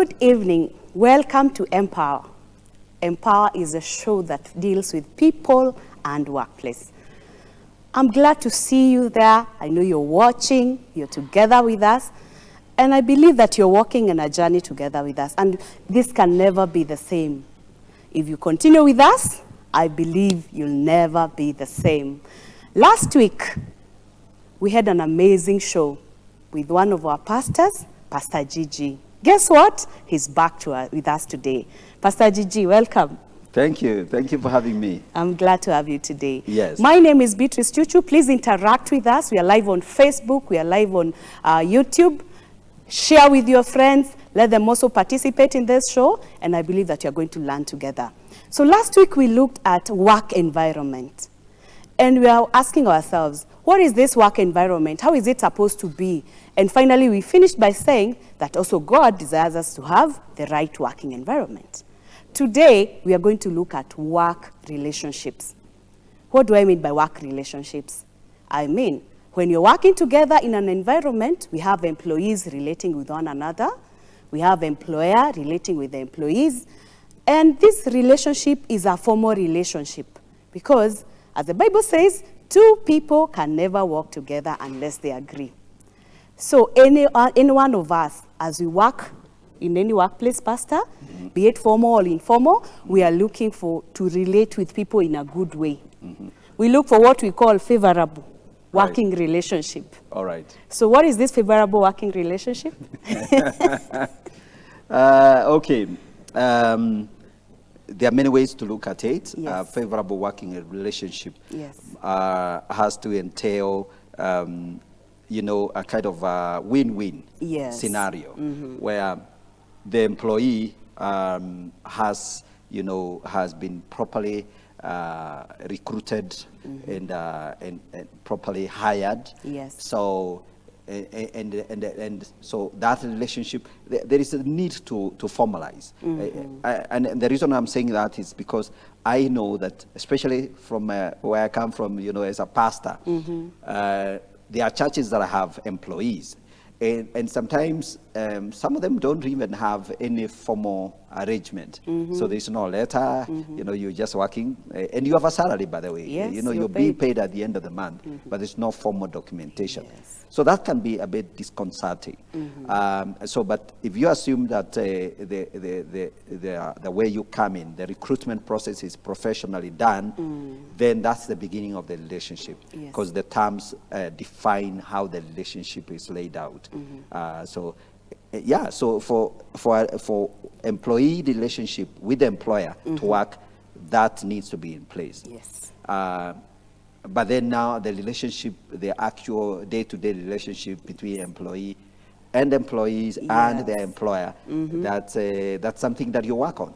Good evening. Welcome to Empower. Empower is a show that deals with people and workplace. I'm glad to see you there. I know you're watching, you're together with us, and I believe that you're walking in a journey together with us, and this can never be the same. If you continue with us, I believe you'll never be the same. Last week, we had an amazing show with one of our pastors, Pastor Gigi. Guess what? He's back with us today. Pastor Gigi, welcome. Thank you. Thank you for having me. I'm glad to have you today. Yes. My name is Beatrice Chuchu. Please interact with us. We are live on Facebook. We are live on YouTube. Share with your friends. Let them also participate in this show. And I believe that you're going to learn together. So last week we looked at work environment. And we are asking ourselves, what is this work environment? How is it supposed to be? And finally, we finished by saying that also God desires us to have the right working environment. Today, we are going to look at work relationships. What do I mean by work relationships? I mean, when you're working together in an environment, we have employees relating with one another. We have employer relating with the employees. And this relationship is a formal relationship because, as the Bible says, two people can never work together unless they agree. So any one of us, as we work in any workplace, Pastor, be it formal or informal, we are looking to relate with people in a good way. We look for what we call favorable working relationship. All right. So what is this favorable working relationship? Okay. There are many ways to look at it. Yes. Favorable working relationship Yes. has to entail, a kind of win-win Yes. scenario where the employee has been properly recruited and properly hired. Yes. So and so that relationship, there is a need to formalize. And the reason I'm saying that is because I know that, especially from where I come from, as a pastor, there are churches that have employees. And sometimes some of them don't even have any formal arrangement. So there's no letter, you're just working. And you have a salary, by the way. Yes, you're being paid at the end of the month, but there's no formal documentation. Yes. So that can be a bit disconcerting. But if you assume that the way you come in, the recruitment process is professionally done, then that's the beginning of the relationship, because the terms define how the relationship is laid out. So for employee relationship with the employer to work, that needs to be in place. Yes. But then now the relationship, the actual day-to-day relationship between employee and employees and their employer, that's something that you work on.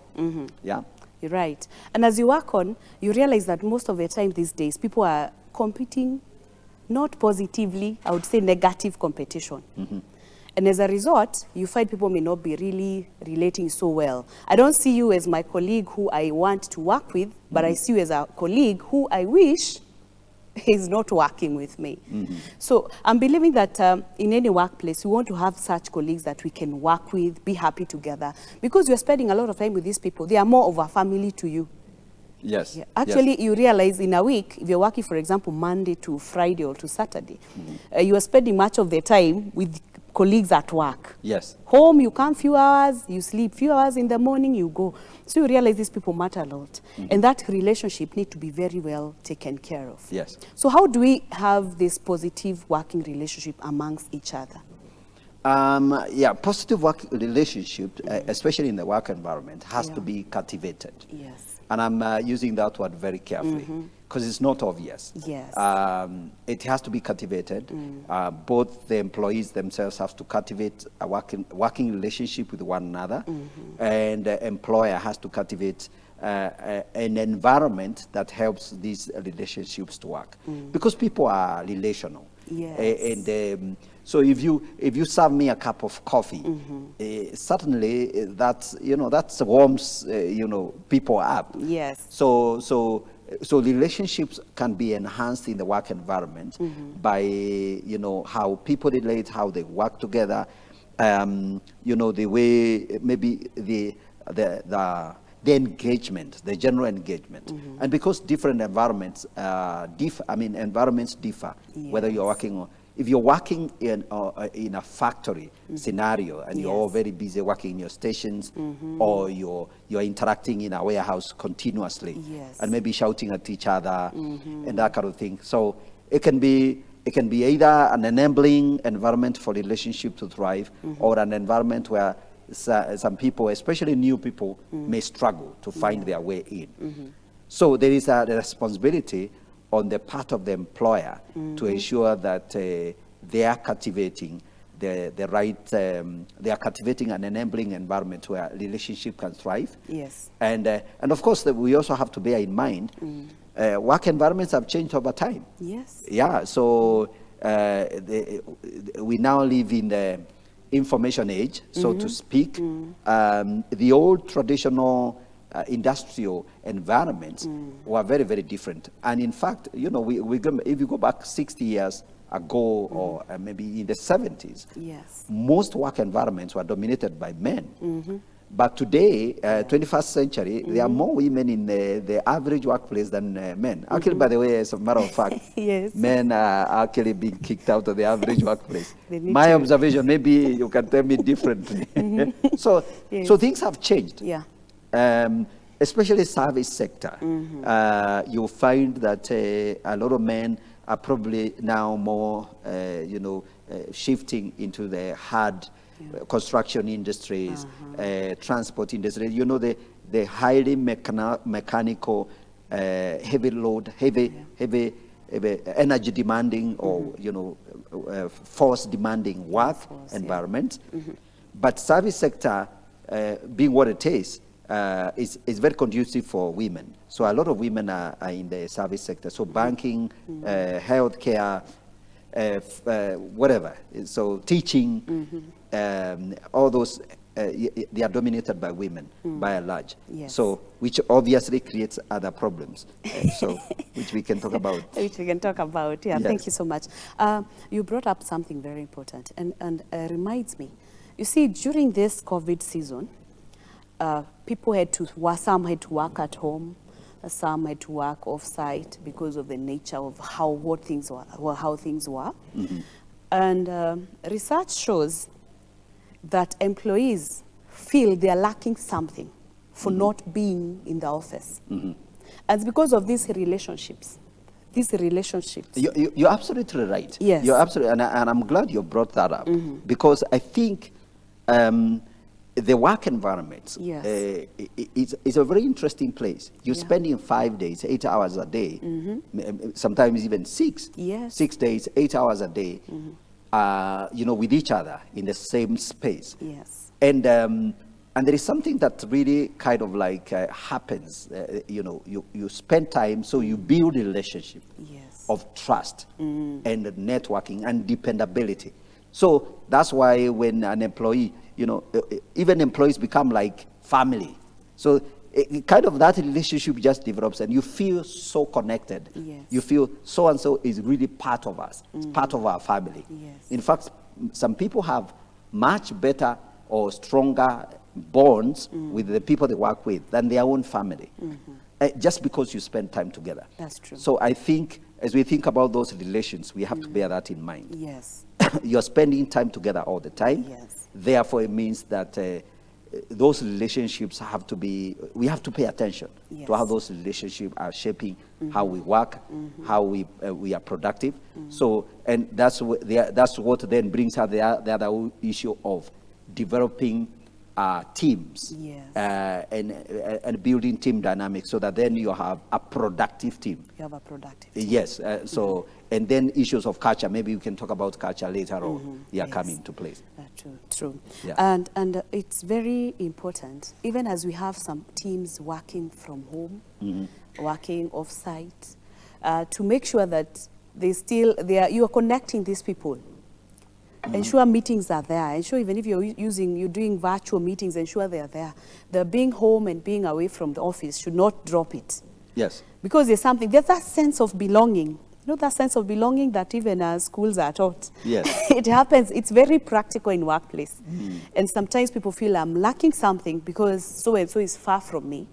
Yeah. You're right. And as you work on, you realize that most of the time these days, people are competing, not positively, I would say negative competition. And as a result, you find people may not be really relating so well. I don't see you as my colleague who I want to work with, but I see you as a colleague who I wish is not working with me. So I'm believing that in any workplace, we want to have such colleagues that we can work with, be happy together. Because you're spending a lot of time with these people, they are more of a family to you. Yes. Yeah. Actually, you realize in a week, if you're working, for example, Monday to Friday or to Saturday, you are spending much of the time with colleagues at work. Yes. Home, you come few hours, you sleep few hours in the morning, you go. So you realize these people matter a lot. And that relationship need to be very well taken care of. Yes. So how do we have this positive working relationship amongst each other? Positive work relationship, especially in the work environment, has to be cultivated. Yes. And I'm using that word very carefully because it's not obvious. Yes. It has to be cultivated. Both the employees themselves have to cultivate a working relationship with one another, and the employer has to cultivate an environment that helps these relationships to work, because people are relational. Yes. And so if you serve me a cup of coffee, certainly that warms people up. Yes. So relationships can be enhanced in the work environment by how people relate, how they work together, you know, the way maybe the engagement, the general engagement. And because different environments differ, I mean, environments differ, whether you're working on, if you're working in a factory scenario and you're all very busy working in your stations, or you're interacting in a warehouse continuously, and maybe shouting at each other and that kind of thing. So it can be either an enabling environment for relationship to thrive, or an environment where some people, especially new people, may struggle to find their way in. So there is a responsibility on the part of the employer to ensure that they are cultivating the right, they are cultivating an enabling environment where relationship can thrive. And of course, we also have to bear in mind work environments have changed over time. Yeah, so we now live in the information age, so to speak. The old traditional industrial environments were very, very different. And in fact, you know, if you go back 60 years ago, or maybe in the 70s, most work environments were dominated by men. But today, 21st century, there are more women in the average workplace than men. Actually, by the way, as a matter of fact, men are actually being kicked out of the average workplace. My observation, maybe you can tell me differently. So things have changed. Especially service sector. You'll find that a lot of men are probably now more, you know, shifting into the hard construction industries, transport industry. You know, the highly mechanical, heavy load, heavy energy demanding, or you know, force demanding work environment. But service sector, being what it is very conducive for women. So a lot of women are in the service sector. So banking, healthcare, whatever. So teaching, all those, they are dominated by women by and large. So which obviously creates other problems. So which we can talk about. Thank you so much. You brought up something very important, and reminds me. You see, during this COVID season, people had to work, some had to work at home, some had to work off-site because of the nature of how things were. And research shows that employees feel they are lacking something for not being in the office. And it's because of these relationships. You're absolutely right. You're absolutely, and I'm glad you brought that up, because I think the work environment is a very interesting place. You're spending 5 days, 8 hours a day, sometimes even 6 days, 8 hours a day, you know, with each other in the same space. And there is something that really kind of like happens. You know, you spend time, so you build a relationship of trust and networking and dependability. So that's why when an employee, you know, even employees become like family. So kind of that relationship just develops, and you feel so connected. You feel so-and-so is really part of us. It's part of our family. In fact, some people have much better or stronger bonds with the people they work with than their own family. Just because you spend time together. That's true. So I think, as we think about those relations, we have to bear that in mind. You're spending time together all the time. Therefore, it means that those relationships have to be, we have to pay attention to how those relationships are shaping how we work, how we are productive. So, and that's what then brings out the other issue of developing teams and building team dynamics, so that then you have a productive team. Yes. So, and then issues of culture. Maybe we can talk about culture later on. Coming to place. True. And it's very important, even as we have some teams working from home, working off-site, to make sure that you are connecting these people. Ensure meetings are there. Ensure even if you're doing virtual meetings, ensure they are there. The being home and being away from the office should not drop it. Yes. Because there's that sense of belonging You know, that sense of belonging that even as schools are taught. Yes. It happens. It's very practical in workplace. And sometimes people feel I'm lacking something because so-and-so is far from me.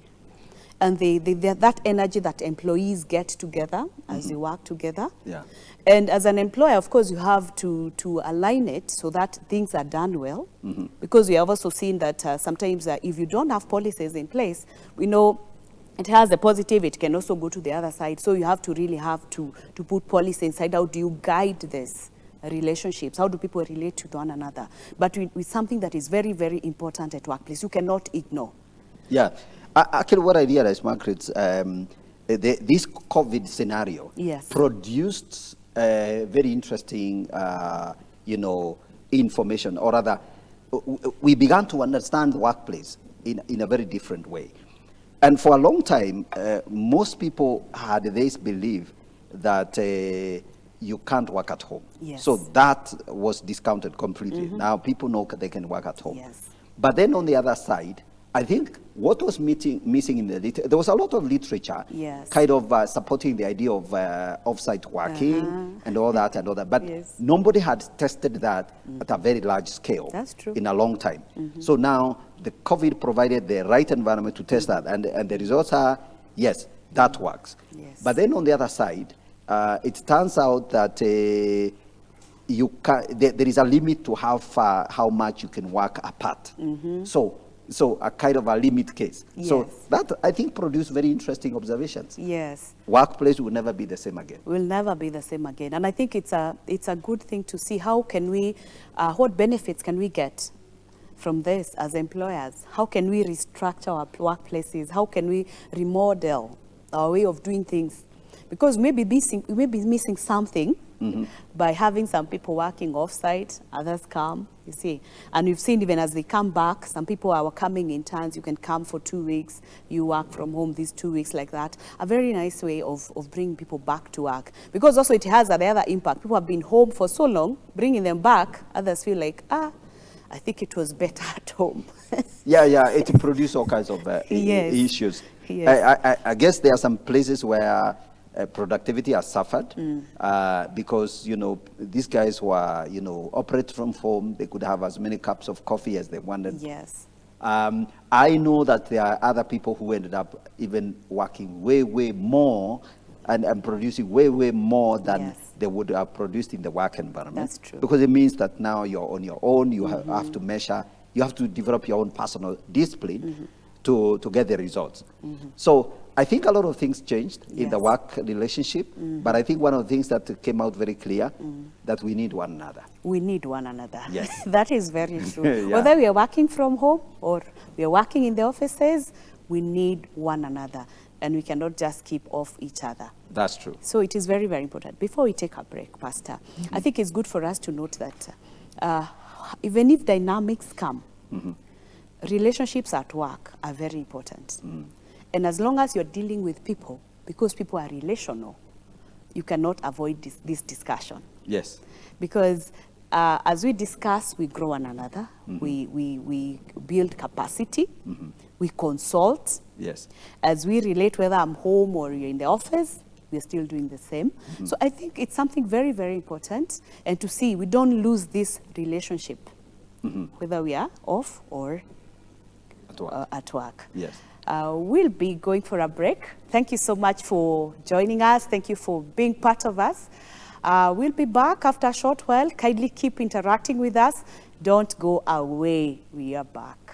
And that energy that employees get together as they work together. Yeah. And as an employer, of course, you have to align it so that things are done well. Because we have also seen that sometimes if you don't have policies in place, we know it has a positive, it can also go to the other side. So you have to really have to put policy inside. How do you guide this relationships? How do people relate to one another? But with something that is very, very important at workplace, you cannot ignore. Yeah. Actually, what I realized, Margaret, this COVID scenario Yes. produced very interesting, information, or rather, we began to understand the workplace in a very different way. And for a long time, most people had this belief that you can't work at home. Yes. So that was discounted completely. Now people know they can work at home. Yes. But then on the other side, I think what was missing in there was a lot of literature, Yes. kind of supporting the idea of off-site working and all that. But Yes. nobody had tested that at a very large scale. That's true. In a long time. So now the COVID provided the right environment to test that, and the results are, yes, that works. Yes. But then on the other side, it turns out that there is a limit to how much you can work apart. So a kind of a limit case. So Yes. that, I think, produced very interesting observations. Yes. Workplace will never be the same again. Will never be the same again. And I think it's a good thing to see how can we, what benefits can we get from this as employers? How can we restructure our workplaces? How can we remodel our way of doing things? Because we may be missing something by having some people working off-site, others come, you see. And we've seen even as they come back, some people are coming in turns. You can come for 2 weeks, you work from home these 2 weeks like that. A very nice way of bringing people back to work. Because also it has the other impact. People have been home for so long, bringing them back, others feel like, I think it was better at home. Yeah, it produced all kinds of Yes. issues. Yes. I guess there are some places where productivity has suffered because, these guys were, operate from home. They could have as many cups of coffee as they wanted. Yes. I know that there are other people who ended up even working way, way more and producing way, way more than Yes. they would have produced in the work environment. That's true. Because it means that now you're on your own. You have to measure. You have to develop your own personal discipline to get the results. So I think a lot of things changed in the Yes. work relationship, but I think one of the things that came out very clear that we need one another. We need one another. Yes. That is very true. Yeah. Whether we are working from home or we are working in the offices, we need one another. And we cannot just keep off each other. That's true. So it is very, very important. Before we take a break, Pastor, I think it's good for us to note that even if dynamics come, relationships at work are very important. And as long as you're dealing with people, because people are relational, you cannot avoid this discussion. Yes. Because as we discuss, we grow one another, we build capacity, we consult. Yes. As we relate, whether I'm home or you're in the office, we're still doing the same. So I think it's something very, very important. And to see we don't lose this relationship, whether we are off or at work. Yes. We'll be going for a break. Thank you so much for joining us. Thank you for being part of us. We'll be back after a short while. Kindly keep interacting with us. Don't go away. We are back.